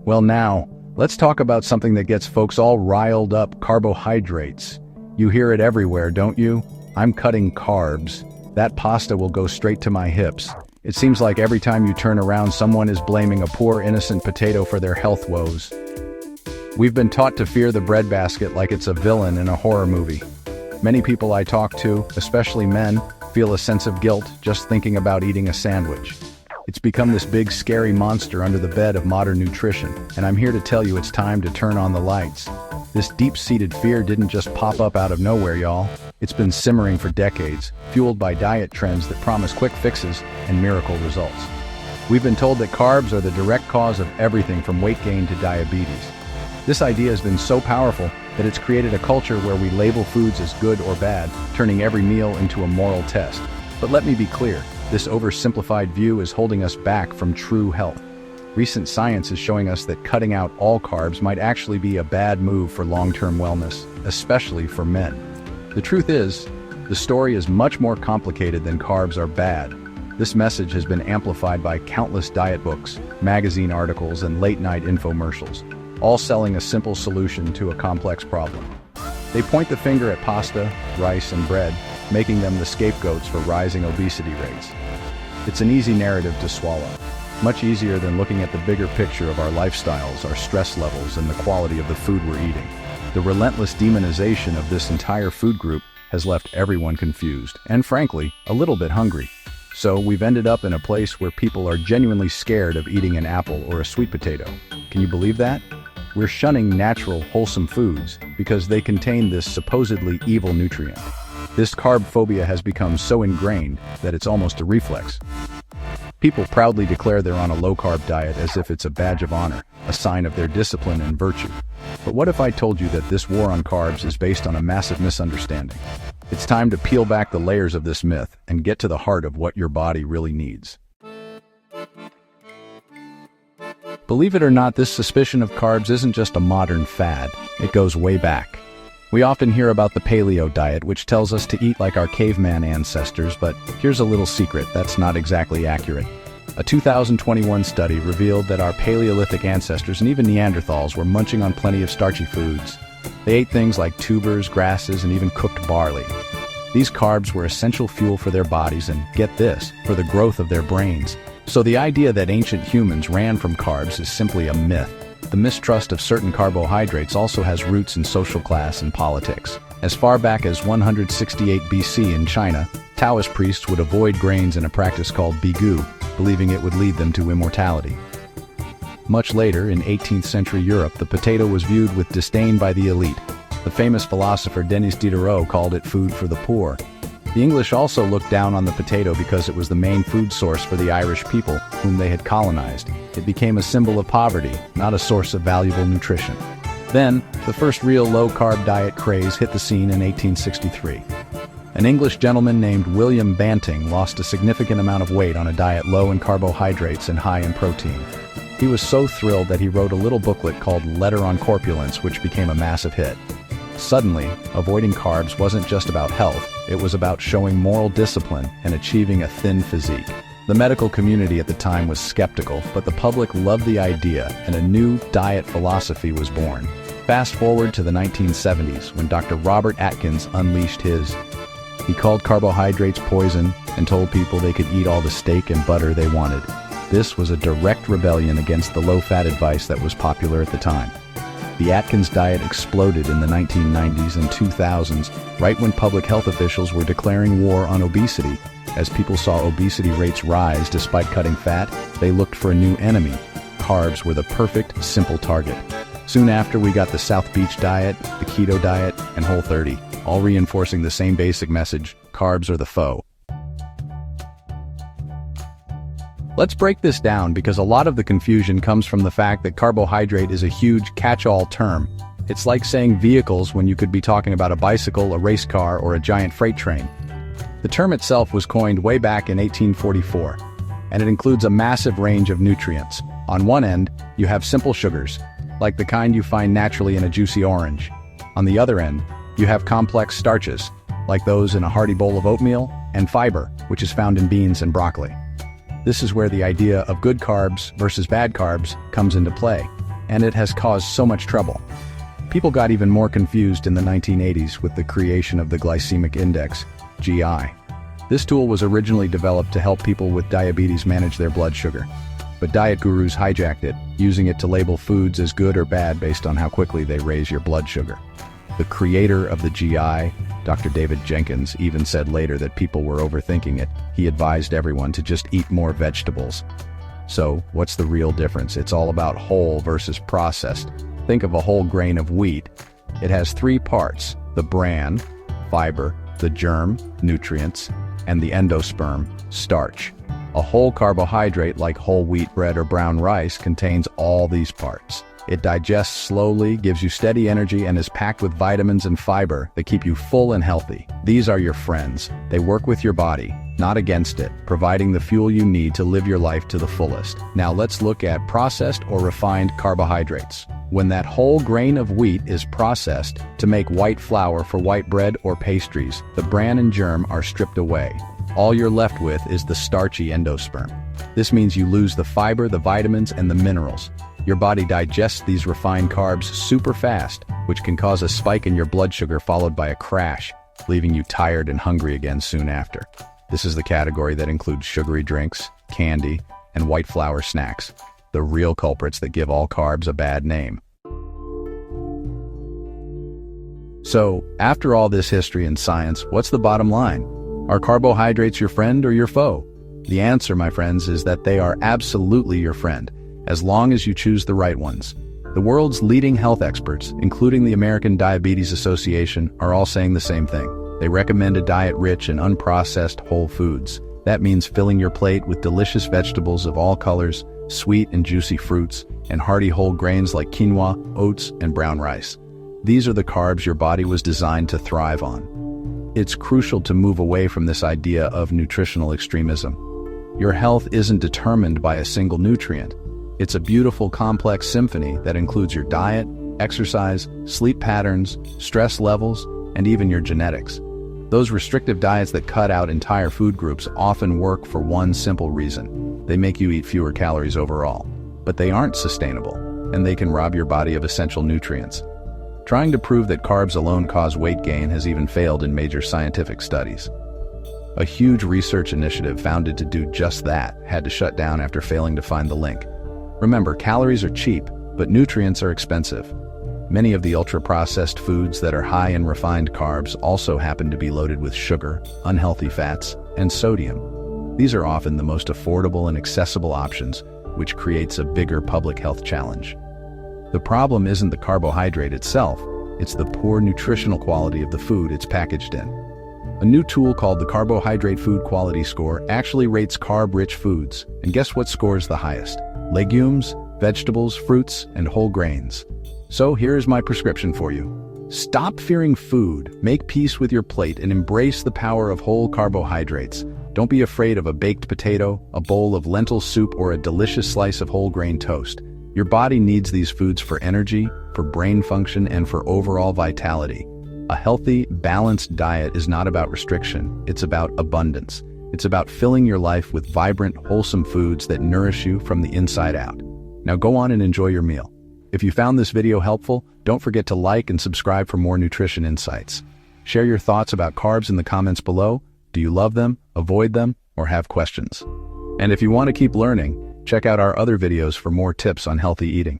Well now, let's talk about something that gets folks all riled up: carbohydrates. You hear it everywhere, don't you? I'm cutting carbs. That pasta will go straight to my hips. It seems like every time you turn around, someone is blaming a poor innocent potato for their health woes. We've been taught to fear the breadbasket like it's a villain in a horror movie. Many people I talk to, especially men, feel a sense of guilt just thinking about eating a sandwich. It's become this big scary monster under the bed of modern nutrition, and I'm here to tell you it's time to turn on the lights. This deep-seated fear didn't just pop up out of nowhere, y'all. It's been simmering for decades, fueled by diet trends that promise quick fixes and miracle results. We've been told that carbs are the direct cause of everything from weight gain to diabetes. This idea has been so powerful that it's created a culture where we label foods as good or bad, turning every meal into a moral test. But let me be clear, this oversimplified view is holding us back from true health. Recent science is showing us that cutting out all carbs might actually be a bad move for long-term wellness, especially for men. The truth is, the story is much more complicated than carbs are bad. This message has been amplified by countless diet books, magazine articles, and late-night infomercials, all selling a simple solution to a complex problem. They point the finger at pasta, rice, and bread, making them the scapegoats for rising obesity rates. It's an easy narrative to swallow, much easier than looking at the bigger picture of our lifestyles, our stress levels, and the quality of the food we're eating. The relentless demonization of this entire food group has left everyone confused, and frankly, a little bit hungry. So we've ended up in a place where people are genuinely scared of eating an apple or a sweet potato. Can you believe that? We're shunning natural, wholesome foods because they contain this supposedly evil nutrient. This carb phobia has become so ingrained that it's almost a reflex. People proudly declare they're on a low-carb diet as if it's a badge of honor, a sign of their discipline and virtue. But what if I told you that this war on carbs is based on a massive misunderstanding? It's time to peel back the layers of this myth and get to the heart of what your body really needs. Believe it or not, this suspicion of carbs isn't just a modern fad. It goes way back. We often hear about the paleo diet, which tells us to eat like our caveman ancestors, but here's a little secret: that's not exactly accurate. A 2021 study revealed that our Paleolithic ancestors and even Neanderthals were munching on plenty of starchy foods. They ate things like tubers, grasses, and even cooked barley. These carbs were essential fuel for their bodies and, get this, for the growth of their brains. So the idea that ancient humans ran from carbs is simply a myth. The mistrust of certain carbohydrates also has roots in social class and politics. As far back as 168 BC in China, Taoist priests would avoid grains in a practice called bigu, believing it would lead them to immortality. Much later, in 18th century Europe, the potato was viewed with disdain by the elite. The famous philosopher Denis Diderot called it food for the poor. The English also looked down on the potato because it was the main food source for the Irish people, whom they had colonized. It became a symbol of poverty, not a source of valuable nutrition. Then, the first real low-carb diet craze hit the scene in 1863. An English gentleman named William Banting lost a significant amount of weight on a diet low in carbohydrates and high in protein. He was so thrilled that he wrote a little booklet called Letter on Corpulence, which became a massive hit. Suddenly, avoiding carbs wasn't just about health, it was about showing moral discipline and achieving a thin physique. The medical community at the time was skeptical, but the public loved the idea, and a new diet philosophy was born. Fast forward to the 1970s, when Dr. Robert Atkins unleashed his. He called carbohydrates poison and told people they could eat all the steak and butter they wanted. This was a direct rebellion against the low-fat advice that was popular at the time. The Atkins diet exploded in the 1990s and 2000s, right when public health officials were declaring war on obesity. As people saw obesity rates rise despite cutting fat, they looked for a new enemy. Carbs were the perfect, simple target. Soon after, we got the South Beach diet, the keto diet, and Whole30, all reinforcing the same basic message: carbs are the foe. Let's break this down because a lot of the confusion comes from the fact that carbohydrate is a huge catch-all term. It's like saying vehicles when you could be talking about a bicycle, a race car, or a giant freight train. The term itself was coined way back in 1844, and it includes a massive range of nutrients. On one end, you have simple sugars, like the kind you find naturally in a juicy orange. On the other end, you have complex starches, like those in a hearty bowl of oatmeal, and fiber, which is found in beans and broccoli. This is where the idea of good carbs versus bad carbs comes into play. and it has caused so much trouble. People got even more confused in the 1980s with the creation of the glycemic index, GI. This tool was originally developed to help people with diabetes manage their blood sugar. But diet gurus hijacked it, using it to label foods as good or bad based on how quickly they raise your blood sugar. The creator of the GI, Dr. David Jenkins, even said later that people were overthinking it. He advised everyone to just eat more vegetables. So, what's the real difference? It's all about whole versus processed. Think of a whole grain of wheat. It has 3 parts: the bran, fiber, the germ, nutrients, and the endosperm, starch. A whole carbohydrate like whole wheat bread or brown rice contains all these parts. It digests slowly, gives you steady energy, and is packed with vitamins and fiber that keep you full and healthy. These are your friends. They work with your body, not against it, providing the fuel you need to live your life to the fullest. Now let's look at processed or refined carbohydrates. When that whole grain of wheat is processed to make white flour for white bread or pastries, the bran and germ are stripped away. All you're left with is the starchy endosperm. This means you lose the fiber, the vitamins, and the minerals. Your body digests these refined carbs super fast, which can cause a spike in your blood sugar followed by a crash, leaving you tired and hungry again soon after. This is the category that includes sugary drinks, candy, and white flour snacks, the real culprits that give all carbs a bad name. So, after all this history and science, what's the bottom line? Are carbohydrates your friend or your foe? The answer, my friends, is that they are absolutely your friend, as long as you choose the right ones. The world's leading health experts, including the American Diabetes Association, are all saying the same thing. They recommend a diet rich in unprocessed whole foods. That means filling your plate with delicious vegetables of all colors, sweet and juicy fruits, and hearty whole grains like quinoa, oats, and brown rice. These are the carbs your body was designed to thrive on. It's crucial to move away from this idea of nutritional extremism. Your health isn't determined by a single nutrient. It's a beautiful, complex symphony that includes your diet, exercise, sleep patterns, stress levels, and even your genetics. Those restrictive diets that cut out entire food groups often work for one simple reason: they make you eat fewer calories overall. But they aren't sustainable, and they can rob your body of essential nutrients. Trying to prove that carbs alone cause weight gain has even failed in major scientific studies. A huge research initiative founded to do just that had to shut down after failing to find the link. Remember, calories are cheap, but nutrients are expensive. Many of the ultra-processed foods that are high in refined carbs also happen to be loaded with sugar, unhealthy fats, and sodium. These are often the most affordable and accessible options, which creates a bigger public health challenge. The problem isn't the carbohydrate itself, it's the poor nutritional quality of the food it's packaged in. A new tool called the Carbohydrate Food Quality Score actually rates carb-rich foods, and guess what scores the highest? Legumes, vegetables, fruits, and whole grains. So here's my prescription for you. Stop fearing food, make peace with your plate, and embrace the power of whole carbohydrates. Don't be afraid of a baked potato, a bowl of lentil soup, or a delicious slice of whole grain toast. Your body needs these foods for energy, for brain function, and for overall vitality. A healthy, balanced diet is not about restriction, it's about abundance. It's about filling your life with vibrant, wholesome foods that nourish you from the inside out. Now go on and enjoy your meal. If you found this video helpful, don't forget to like and subscribe for more nutrition insights. Share your thoughts about carbs in the comments below. Do you love them, avoid them, or have questions? And if you want to keep learning, check out our other videos for more tips on healthy eating.